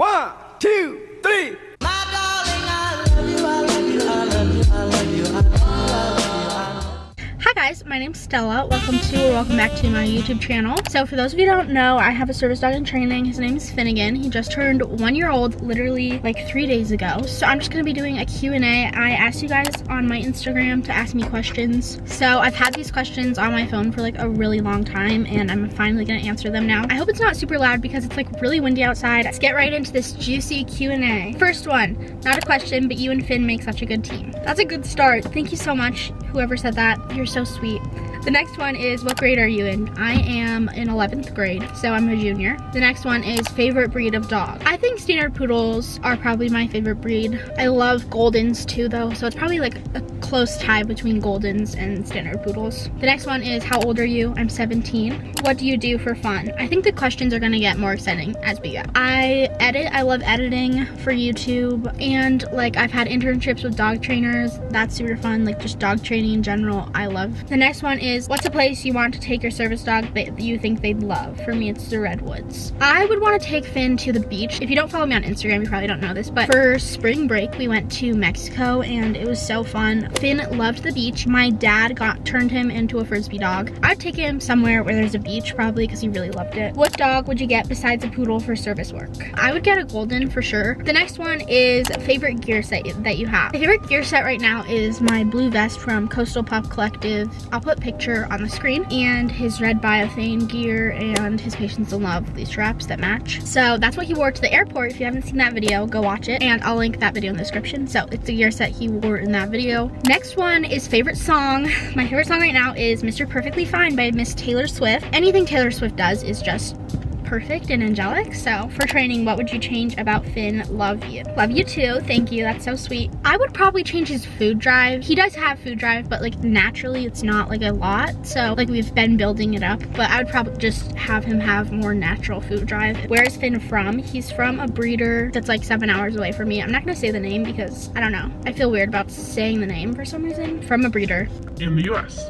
1, 2, 3. Hi guys, my name's Stella. Welcome back to my YouTube channel. So for those of you who don't know, I have a service dog in training. His name is Finnegan. He just turned 1 year old literally like 3 days ago. So I'm just gonna be doing a Q&A. I asked you guys on my Instagram to ask me questions. So I've had these questions on my phone for like a really long time and I'm finally gonna answer them now. I hope it's not super loud because it's like really windy outside. Let's get right into this juicy Q&A. First one, not a question, but you and Finn make such a good team. That's a good start. Thank you so much, whoever said that. You're so sweet. The next one is, what grade are you in? I am in 11th grade, so I'm a junior. The next one is, favorite breed of dog. I think standard poodles are probably my favorite breed. I love Goldens too though, so it's probably like a close tie between Goldens and standard poodles. The next one is, how old are you? I'm 17. What do you do for fun? I think the questions are gonna get more exciting as we go. I edit. I love editing for YouTube, and like I've had internships with dog trainers. That's super fun, like just dog training in general, I love. The next one is, what's a place you want to take your service dog that you think they'd love? For me, it's the Redwoods. I would want to take Finn to the beach. If you don't follow me on Instagram, you probably don't know this, but for spring break, we went to Mexico and it was so fun. Finn loved the beach. My dad turned him into a Frisbee dog. I'd take him somewhere where there's a beach probably because he really loved it. What dog would you get besides a poodle for service work? I would get a Golden for sure. The next one is favorite gear set that you have. My favorite gear set right now is my blue vest from Coastal Pup Collective. I'll put picture on the screen, and his red biothane gear and his Patience and Love, these straps that match. So that's what he wore to the airport. If you haven't seen that video, go watch it, and I'll link that video in the description. So it's the gear set he wore in that video. Next one is favorite song. My favorite song right now is Mr. Perfectly Fine by Miss Taylor Swift. Anything Taylor Swift does is just perfect and angelic. So for training, what would you change about Finn? Love you. Love you too. Thank you. That's so sweet. I would probably change his food drive. He does have food drive, but like naturally it's not like a lot. So like we've been building it up, but I would probably just have him have more natural food drive. Where is Finn from? He's from a breeder that's like 7 hours away from me. I'm not gonna say the name because I don't know. I feel weird about saying the name for some reason. From a breeder. In the US.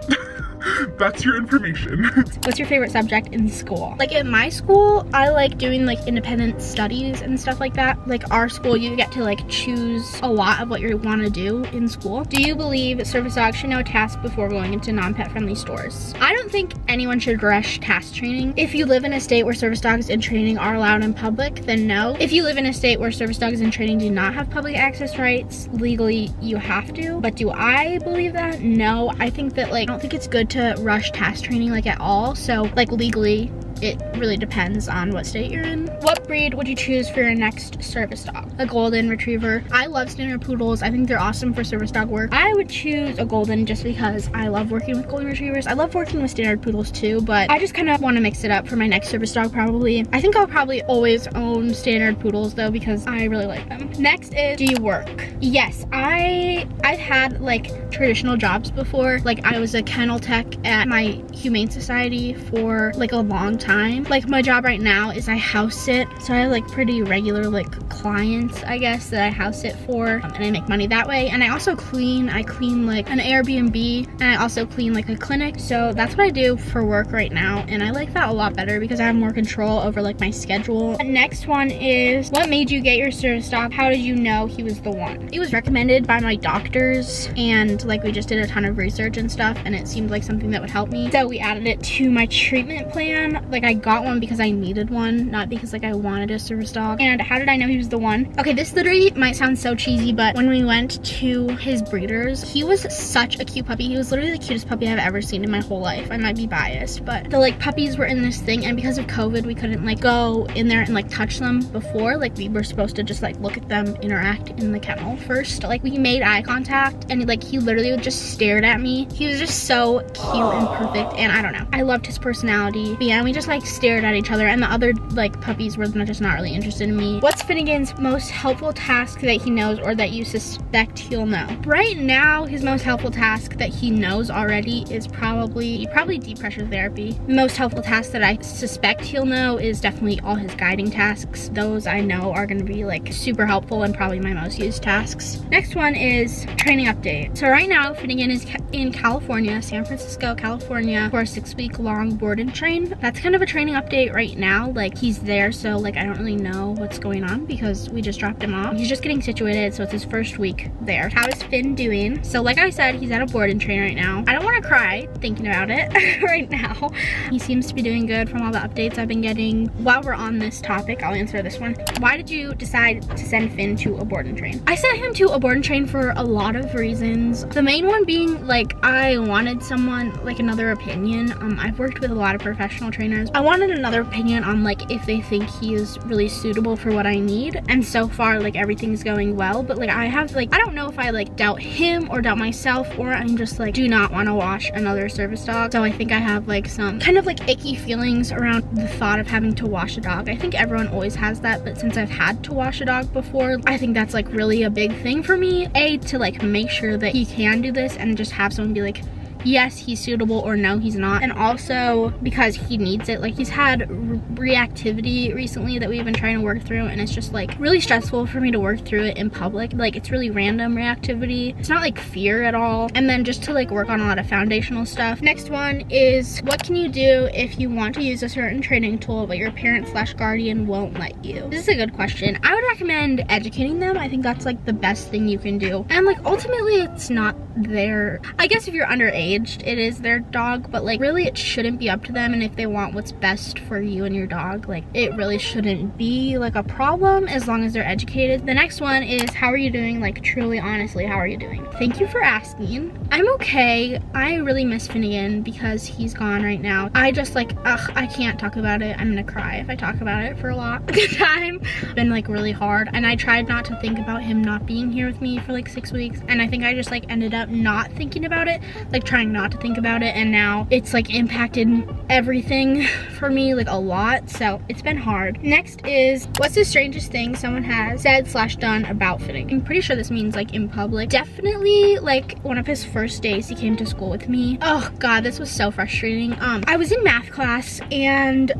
That's your information. What's your favorite subject in school? Like at my school, I like doing like independent studies and stuff like that. Like our school, you get to like choose a lot of what you want to do in school. Do you believe service dogs should know tasks before going into non-pet friendly stores? I don't think anyone should rush task training. If you live in a state where service dogs in training are allowed in public, then no. If you live in a state where service dogs in training do not have public access rights, legally you have to. But do I believe that? No. I think that like, I don't think it's good to rush task training like at all. So like legally, it really depends on what state you're in. What breed would you choose for your next service dog? A Golden Retriever. I love standard poodles. I think they're awesome for service dog work. I would choose a Golden just because I love working with Golden Retrievers. I love working with standard poodles too, but I just kind of want to mix it up for my next service dog probably. I think I'll probably always own standard poodles though because I really like them. Next is, do you work? Yes, I've had like traditional jobs before. Like I was a kennel tech at my humane society for like a long time. Like my job right now is I house sit, so I have like pretty regular like clients I guess that I house sit for, and I make money that way. And I also clean. I clean like an Airbnb, and I also clean like a clinic. So that's what I do for work right now, and I like that a lot better because I have more control over like my schedule. The next one is, what made you get your service dog? How did you know he was the one? It was recommended by my doctors, and like we just did a ton of research and stuff, and it seemed like something that would help me, so we added it to my treatment plan. Like I got one because I needed one, not because like I wanted a service dog. And how did I know he was the one? Okay, this literally might sound so cheesy, but when we went to his breeders, he was such a cute puppy. He was literally the cutest puppy I've ever seen in my whole life. I might be biased, but the like puppies were in this thing, and because of COVID, we couldn't like go in there and like touch them before. Like we were supposed to just like look at them, interact in the kennel first. Like we made eye contact, and like he literally just stared at me. He was just so cute and perfect, and I don't know. I loved his personality. But yeah, we just like stared at each other, and the other like puppies were just not really interested in me. What's Finnegan's most helpful task that he knows or that you suspect he'll know? Right now, his most helpful task that he knows already is probably deep pressure therapy. The most helpful task that I suspect he'll know is definitely all his guiding tasks. Those I know are going to be like super helpful and probably my most used tasks. Next one is training update. So right now, Finnegan is in California, San Francisco, California, for a 6-week long board and train. That's kind kind of a training update right now. Like, he's there, so like I don't really know what's going on because we just dropped him off. He's just getting situated, so it's his first week there. How is Finn doing? So like I said, he's at a board and train right now. I don't want to cry thinking about it right now. He seems to be doing good from all the updates I've been getting. While we're on this topic, I'll answer this one. Why did you decide to send Finn to a board and train? I sent him to a board and train for a lot of reasons. The main one being like I wanted someone, like another opinion. I've worked with a lot of professional trainers. I wanted another opinion on like if they think he is really suitable for what I need. And so far like everything's going well, but like I have like, I don't know if I like doubt him or doubt myself, or I'm just like do not want to wash another service dog. So I think I have like some kind of like icky feelings around the thought of having to wash a dog. I think everyone always has that, but since I've had to wash a dog before, I think that's like really a big thing for me. To like make sure that he can do this and just have someone be like, yes, he's suitable, or no, he's not. And also because he needs it. Like he's had reactivity recently that we've been trying to work through, and it's just like really stressful for me to work through it in public. Like it's really random reactivity. It's not like fear at all. And then just to like work on a lot of foundational stuff. Next one is, what can you do if you want to use a certain training tool but your parent/guardian won't let you? This is a good question. I would recommend educating them. I think that's like the best thing you can do. And like ultimately it's not their, I guess if you're underage, it is their dog, but like really it shouldn't be up to them. And if they want what's best for you and your dog, like it really shouldn't be like a problem as long as they're educated. The next one is, how are you doing? Like truly, honestly, how are you doing? Thank you for asking. I'm okay. I really miss Finnegan because he's gone right now. I just like, I can't talk about it. I'm gonna cry if I talk about it for a lot of the time. It's been like really hard, and I tried not to think about him not being here with me for like 6 weeks, and I think I just like ended up not thinking about it, like trying not to think about it, and now it's like impacted everything for me like a lot, so it's been hard. Next is, what's the strangest thing someone has said/done about Finnegan? I'm pretty sure this means like in public. Definitely like one of his first days he came to school with me. Oh god, this was so frustrating. I was in math class and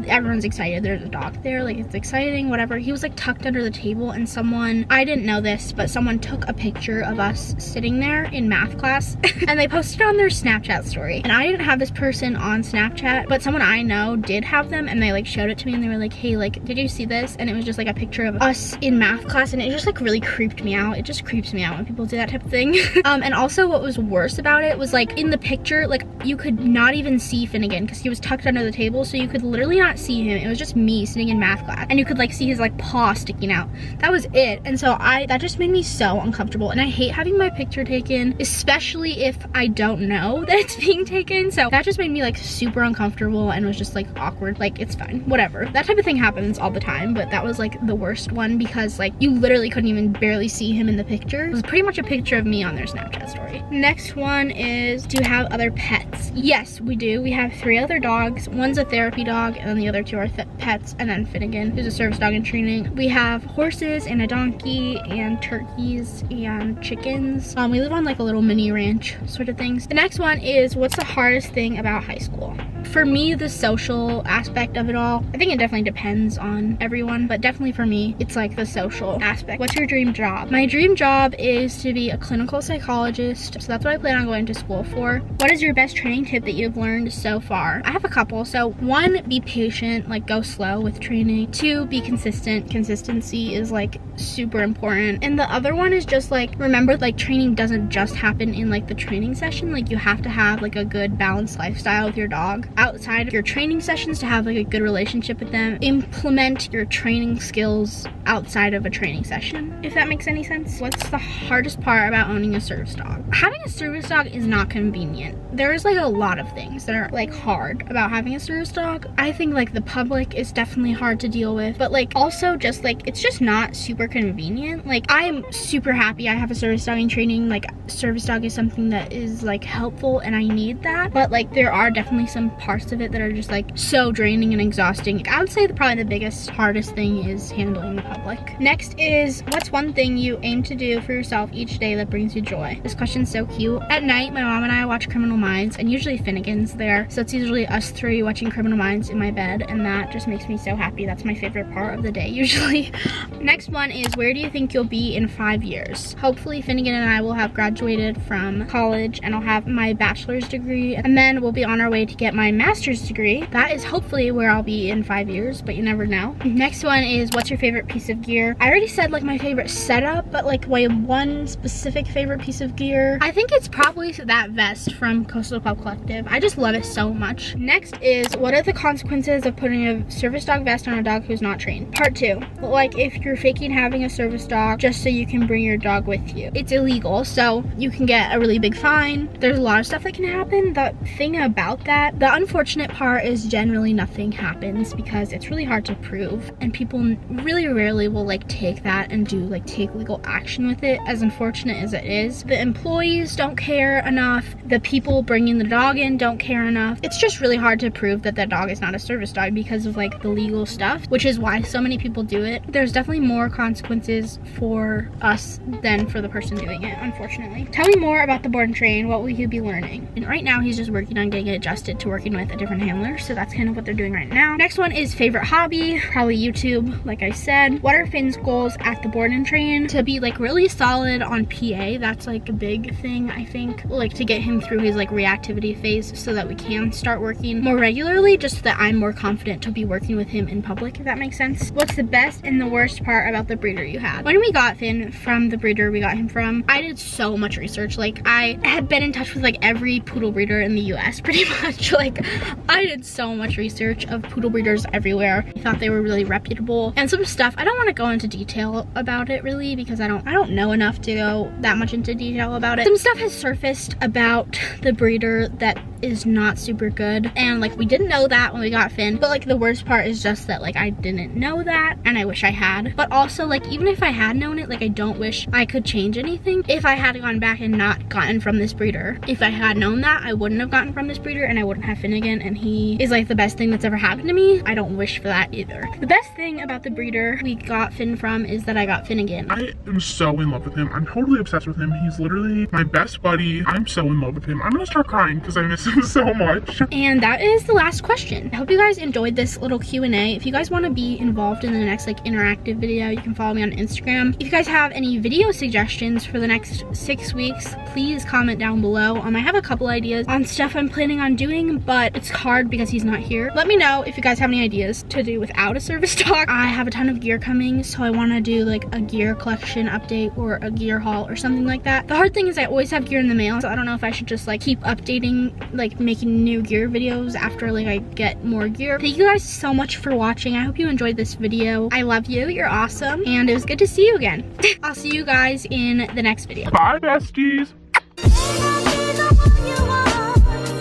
everyone's excited, there's a dog there, like it's exciting, whatever. He was like tucked under the table, and someone, I didn't know this, but someone took a picture of us sitting there in math class and they posted it on their Snapchat story. And I didn't have this person on Snapchat, but someone I know did have them, and they like showed it to me and they were like, hey, like did you see this? And it was just like a picture of us in math class, and it just like really creeped me out. It just creeps me out when people do that type of thing. And also what was worse about it was like in the picture, like you could not even see Finnegan because he was tucked under the table, so you could literally not see him. It was just me sitting in math class, and you could like see his like paw sticking out. That was it. And so that just made me so uncomfortable, and I hate having my picture taken, especially if I don't know that it's being taken. So that just made me like super uncomfortable and was just like awkward. Like it's fine, whatever. That type of thing happens all the time, but that was like the worst one because like you literally couldn't even barely see him in the picture. It was pretty much a picture of me on their Snapchat story. Next one is, do you have other pets? Yes, we do. We have 3 other dogs. One's a therapy dog, and then the other 2 are pets, and then Finnegan, who's a service dog in training. We have horses and a donkey and turkeys and chickens. We live on like a little mini ranch sort of things. The next one is, what's the hardest thing about high school? For me, the social aspect of it all. I think it definitely depends on everyone, but definitely for me, it's like the social aspect. What's your dream job? My dream job is to be a clinical psychologist, so that's what I plan on going to school for. What is your best training tip that you've learned so far? I have a couple. So 1, be patient, like go slow with training. 2, be consistent. Consistency is like super important. And the other one is just like, remember like training doesn't just happen in like the training session. Like you have to have like a good balanced lifestyle with your dog outside of your training sessions to have like a good relationship with them. Implement your training skills outside of a training session, if that makes any sense. What's the hardest part about owning a service dog? Having a service dog is not convenient. There's like a lot of things that are like hard about having a service dog. I think like the public is definitely hard to deal with, but like also just like it's just not super convenient. Like I'm super happy I have a service dog in training. Like service dog is something that is like helpful and I need that, but like there are definitely some parts of it that are just like so draining and exhausting. I would say probably the biggest hardest thing is handling the public. public. Next is, what's one thing you aim to do for yourself each day that brings you joy? This question's so cute. At night, my mom and I watch Criminal Minds, and usually Finnegan's there. So it's usually us three watching Criminal Minds in my bed, and that just makes me so happy. That's my favorite part of the day usually. Next one is, where do you think you'll be in 5 years? Hopefully Finnegan and I will have graduated from college, and I'll have my bachelor's degree, and then we'll be on our way to get my master's degree. That is hopefully where I'll be in 5 years, but you never know. Next one is, what's your favorite piece of gear? I already said like my favorite setup, but like my one specific favorite piece of gear, I think it's probably that vest from Coastal Pub Collective. I just love it so much. Next is, what are the consequences of putting a service dog vest on a dog who's not trained? Part 2, like if you're faking having a service dog just so you can bring your dog with you. It's illegal, so you can get a really big fine. There's a lot of stuff that can happen. The thing about that, the unfortunate part is generally nothing happens because it's really hard to prove, and people really rarely will like take that and take legal action with it, as unfortunate as it is. The employees don't care enough. The people bringing the dog in don't care enough. It's just really hard to prove that that dog is not a service dog because of like the legal stuff, which is why so many people do it. There's definitely more consequences for us than for the person doing it, unfortunately. Tell me more about the board and train. What will you be learning? And right now he's just working on getting adjusted to working with a different handler, so that's kind of what they're doing right now. Next one is favorite hobby, probably YouTube, like I said. What are Finn's goals at the board and train? To be like really solid on PA. That's like a big thing, I think, like to get him through his like reactivity phase so that we can start working more regularly, just so that I'm more confident to be working with him in public, if that makes sense. What's the best and the worst part about the breeder you had? When we got Finn from the breeder we got him from, I did so much research. Like I had been in touch with like every poodle breeder in the US pretty much. Like I did so much research of poodle breeders everywhere. I thought they were really reputable, and some stuff I don't want to go into detail about it really because I don't know enough to go that much into detail about it. Some stuff has surfaced about the breeder that is not super good, and like we didn't know that when we got Finn, but like the worst part is just that like I didn't know that, and I wish I had. But also like even if I had known it, like I don't wish I could change anything. If I had gone back and not gotten from this breeder, if I had known that, I wouldn't have gotten from this breeder and I wouldn't have Finnegan, and he is like the best thing that's ever happened to me. I don't wish for that either. The best thing about the breeder we got Finn from is that I got Finnegan. I am so in love with him. I'm totally obsessed with him. He's literally my best buddy. I'm so in love with him. I'm gonna start crying because I miss him so much. And that is the last question. I hope you guys enjoyed this little Q&A. If you guys want to be involved in the next like interactive video, you can follow me on Instagram. If you guys have any video suggestions for the next 6 weeks, please comment down below. I have a couple ideas on stuff I'm planning on doing, but it's hard because he's not here. Let me know if you guys have any ideas to do without a service dog. I have a ton of gear coming, so I want to do like a gear collection update or a gear haul or something like that. The hard thing is I always have gear in the mail, so I don't know if I should just like keep updating, like making new gear videos after like I get more gear. Thank you guys so much for watching. I hope you enjoyed this video. I love you. You're awesome. And it was good to see you again. I'll see you guys in the next video. Bye, besties.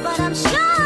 But I'm sure